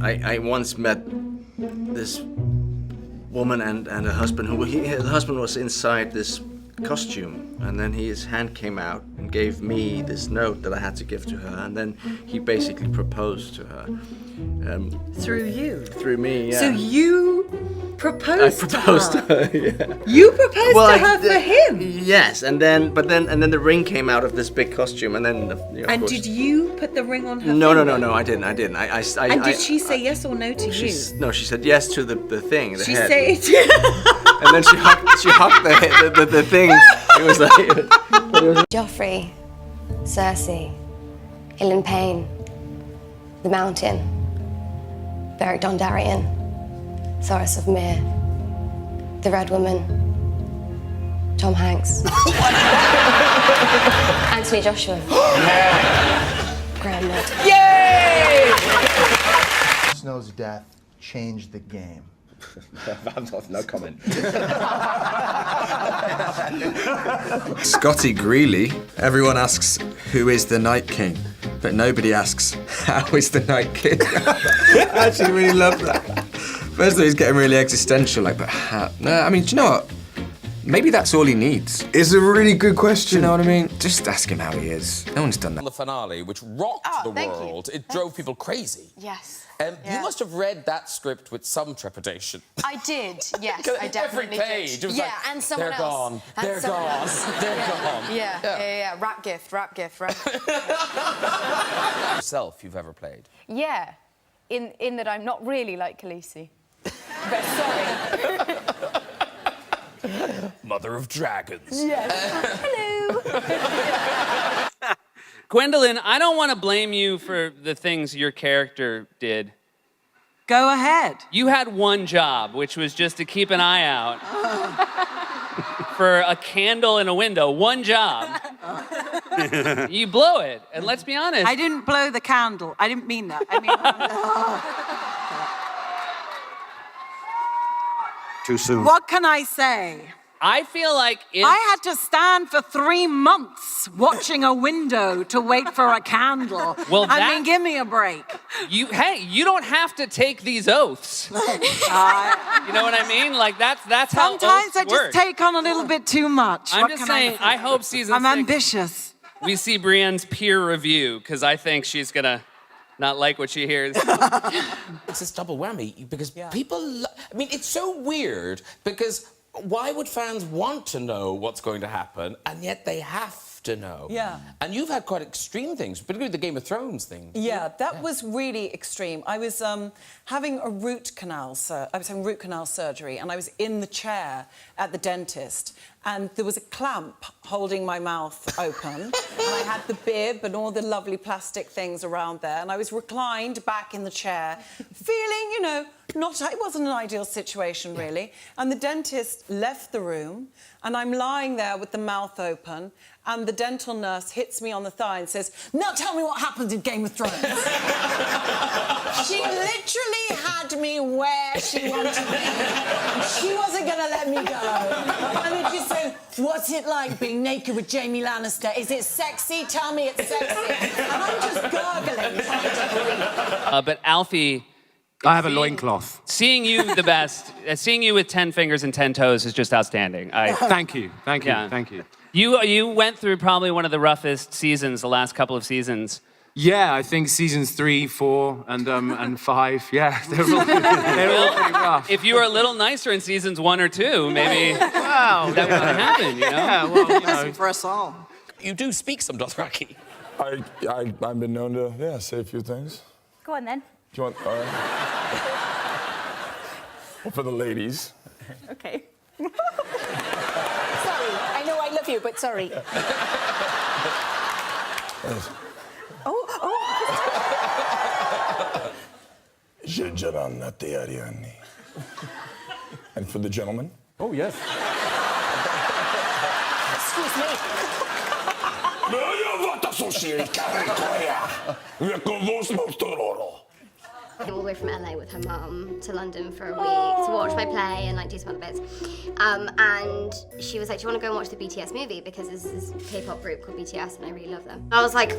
I once met this woman and her husband. The husband was inside this costume, and then his hand came out and gave me this note that I had to give to her, and then he basically proposed to her. Through you? Through me, yeah. So you proposed to her? I proposed to her, yeah. You proposed to her for him? Yes, and then the ring came out of this big costume, and then. And did you put the ring on her? No, finger? no, I didn't. And did she say yes or no to you? No, she said yes to the thing. The she head. said. And then she hugged the thing. It was like. Joffrey, Cersei, Ilan Payne, The Mountain, Beric Dondarrion, Thoros of Myr, The Red Woman, Tom Hanks, Anthony Joshua, Graham Wood. Yay! Snow's death changed the game. No comment. Scotty Greeley. Everyone asks, who is the Night King? But nobody asks, how is the Night King? I actually really love that. First of all, he's getting really existential, like, but how? No, I mean, do you know what? Maybe that's all he needs. It's a really good question. You know what I mean? Just ask him how he is. No one's done that. The finale, which rocked the world, it drove people crazy. Yes. You must have read that script with some trepidation. I did, yes, I definitely Every page, did. it was yeah, like, and someone they're else. gone, And they're someone gone, else. they're gone. Yeah. Rap gift. Yourself you've ever played? Yeah, in that I'm not really like Khaleesi. But sorry. Mother of dragons. Yes. Hello. Gwendolyn, I don't want to blame you for the things your character did. Go ahead. You had one job, which was just to keep an eye out for a candle in a window. One job. You blow it, and let's be honest. I didn't blow the candle. I didn't mean that. I mean... Too soon. What can I say? I feel like if... I had to stand for 3 months watching a window to wait for a candle. Well, I mean, give me a break. Hey, you don't have to take these oaths. You know what I mean? Like, that's how Sometimes oaths I just work. take on a little bit too much. I'm What just can saying, I hope season 6... I'm ambitious. We see Brienne's peer review, because I think she's gonna not like what she hears. It's this double whammy, because people... I mean, it's so weird, because why would fans want to know what's going to happen, and yet they have to know? Yeah. And you've had quite extreme things, particularly the Game of Thrones thing. Yeah, that was really extreme. I was having root canal surgery, and I was in the chair at the dentist, and there was a clamp holding my mouth open, and I had the bib and all the lovely plastic things around there, and I was reclined back in the chair, feeling, you know, it wasn't an ideal situation, really. And the dentist left the room, and I'm lying there with the mouth open, and the dental nurse hits me on the thigh and says, "Now tell me what happened in Game of Thrones." She literally had me where she wanted me. She wasn't going to let me go. And then she said, "What's it like being naked with Jamie Lannister? Is it sexy? Tell me it's sexy." And I'm just gurgling, trying to breathe. But Alfie... I have a loincloth. Seeing you the best, seeing you with 10 fingers and 10 toes is just outstanding. Thank you. You went through probably one of the roughest seasons, the last couple of seasons. Yeah, I think seasons 3, 4, and 5. Yeah, they're all pretty rough. If you were a little nicer in seasons 1 or 2, maybe that would have happened, you know? Yeah, well, you know. For us all. You do speak some Dothraki. I've been known to, say a few things. Go on, then. Do you want, well, for the ladies. Okay. Sorry, I know I love you, but sorry. Yes. And for the gentleman? Oh, yes. Excuse me. Came all the way from LA with her mum to London for a week to watch my play and like do some other bits. And she was like, do you want to go and watch the BTS movie? Because there's this K-pop group called BTS and I really love them. I was like,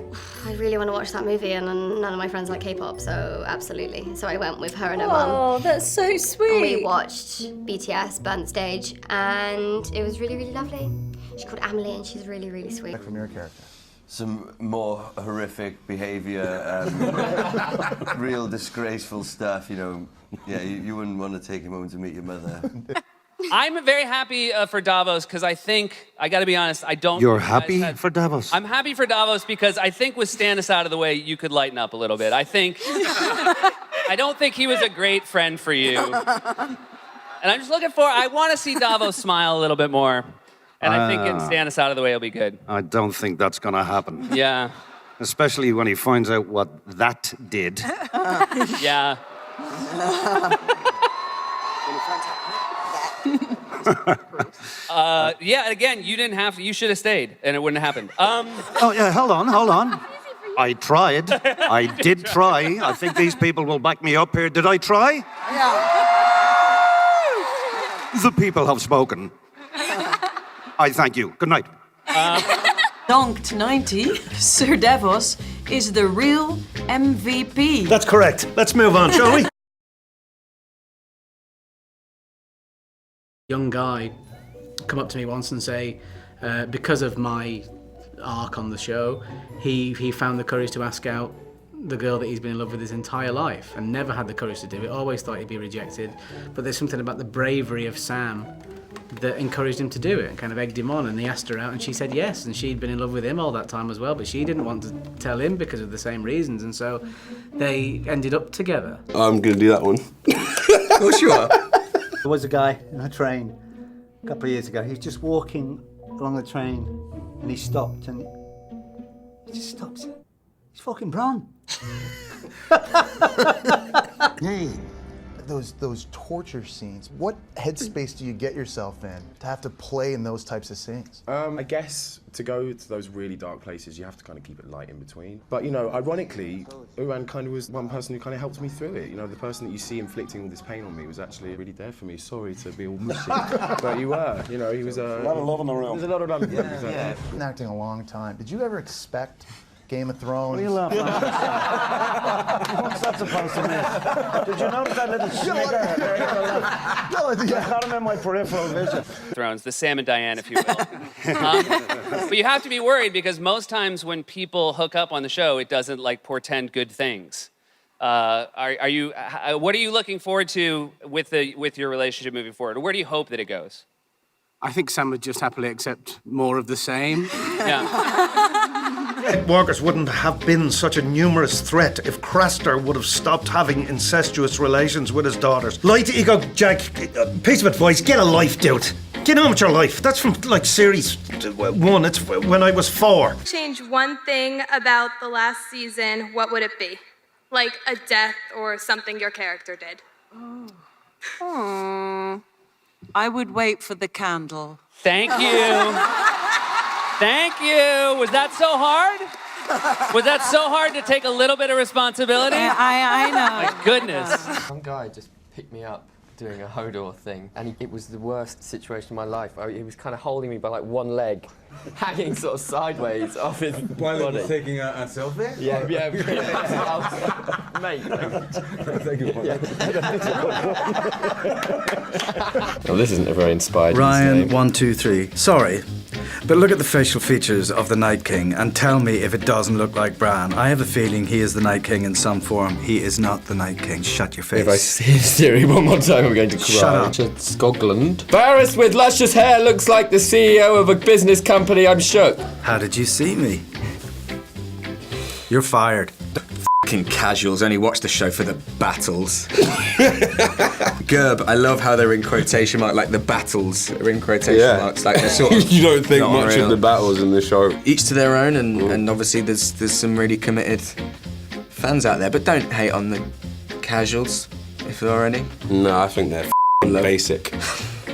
I really want to watch that movie and none of my friends like K-pop, so absolutely. So I went with her and her mum. Oh, that's so sweet. And we watched BTS burn stage and it was really, really lovely. She's called Amelie and she's really, really sweet. From your character. Some more horrific behaviour, real disgraceful stuff, you know. Yeah, you wouldn't want to take him home to meet your mother. I'm very happy for Davos because I think, I gotta be honest, I don't... You're happy for Davos? I'm happy for Davos because I think with Stannis out of the way, you could lighten up a little bit. I don't think he was a great friend for you. And I'm just looking for, I want to see Davos smile a little bit more. And I think getting Stannis out of the way will be good. I don't think that's going to happen. Yeah. Especially when he finds out what that did. Yeah. Yeah, again, you didn't have to, you should have stayed and it wouldn't have happened. Oh, yeah, hold on. I tried. I did try. I think these people will back me up here. Did I try? Yeah. The people have spoken. I thank you. Good night. Donked 90, Sir Davos is the real MVP. That's correct. Let's move on, shall we? Young guy come up to me once and say, because of my arc on the show, he found the courage to ask out the girl that he's been in love with his entire life and never had the courage to do it, always thought he'd be rejected. But there's something about the bravery of Sam that encouraged him to do it and kind of egged him on, and he asked her out and she said yes, and she'd been in love with him all that time as well, but she didn't want to tell him because of the same reasons, and so they ended up together. I'm going to do that one. Of course you are. There was a guy in a train a couple of years ago. He was just walking along the train and he stopped and he just stopped. He's fucking Bron. Hey. Those torture scenes, what headspace do you get yourself in to have to play in those types of scenes? I guess to go to those really dark places, you have to kind of keep it light in between. But, you know, ironically, Uran kind of was one person who kind of helped me through it. You know, the person that you see inflicting all this pain on me was actually really there for me. Sorry to be all mushy, but you were. You know, he was a lot of love in the room. There's a lot of love. Yeah. Been acting a long time. Did you ever expect Game of Thrones? What are you laughing at? What's that supposed to mean? Did you notice that little snigger there? I got him in my peripheral vision. Thrones, the Sam and Diane, if you will. But you have to be worried because most times when people hook up on the show, it doesn't like portend good things. What are you looking forward to with your relationship moving forward? Or where do you hope that it goes? I think Sam would just happily accept more of the same. Ed Walkers wouldn't have been such a numerous threat if Craster would have stopped having incestuous relations with his daughters. Light ego, Jack, piece of advice, get a life, dude. Get on with your life. That's from, like, series 1. It's when I was 4. Change one thing about the last season, what would it be? Like a death or something your character did. I would wait for the candle. Thank you. Thank you. Was that so hard? Was that so hard to take a little bit of responsibility? I know. My goodness. Some guy just picked me up doing a Hodor thing, and it was the worst situation of my life. He was kind of holding me by like one leg, hanging sort of sideways off his body. Taking a selfie? Yeah. Mate. Thank you. Well, this isn't a very inspired Ryan, 1, 2, 3. Sorry, but look at the facial features of the Night King and tell me if it doesn't look like Bran. I have a feeling he is the Night King in some form. He is not the Night King. Shut your face. If I see his theory one more time, I'm going to cry. Shut up. Richard Scogland. Barris with luscious hair looks like the CEO of a business company. I'm shook. How did you see me? You're fired. F***ing casuals only watch the show for the battles. Gerb, I love how they're in quotation marks, like the battles are in quotation marks. Like they're sort of you don't think not much real. of the battles in the show. Each to their own, and obviously there's some really committed fans out there, but don't hate on the casuals, if there are any. No, I think they're basic.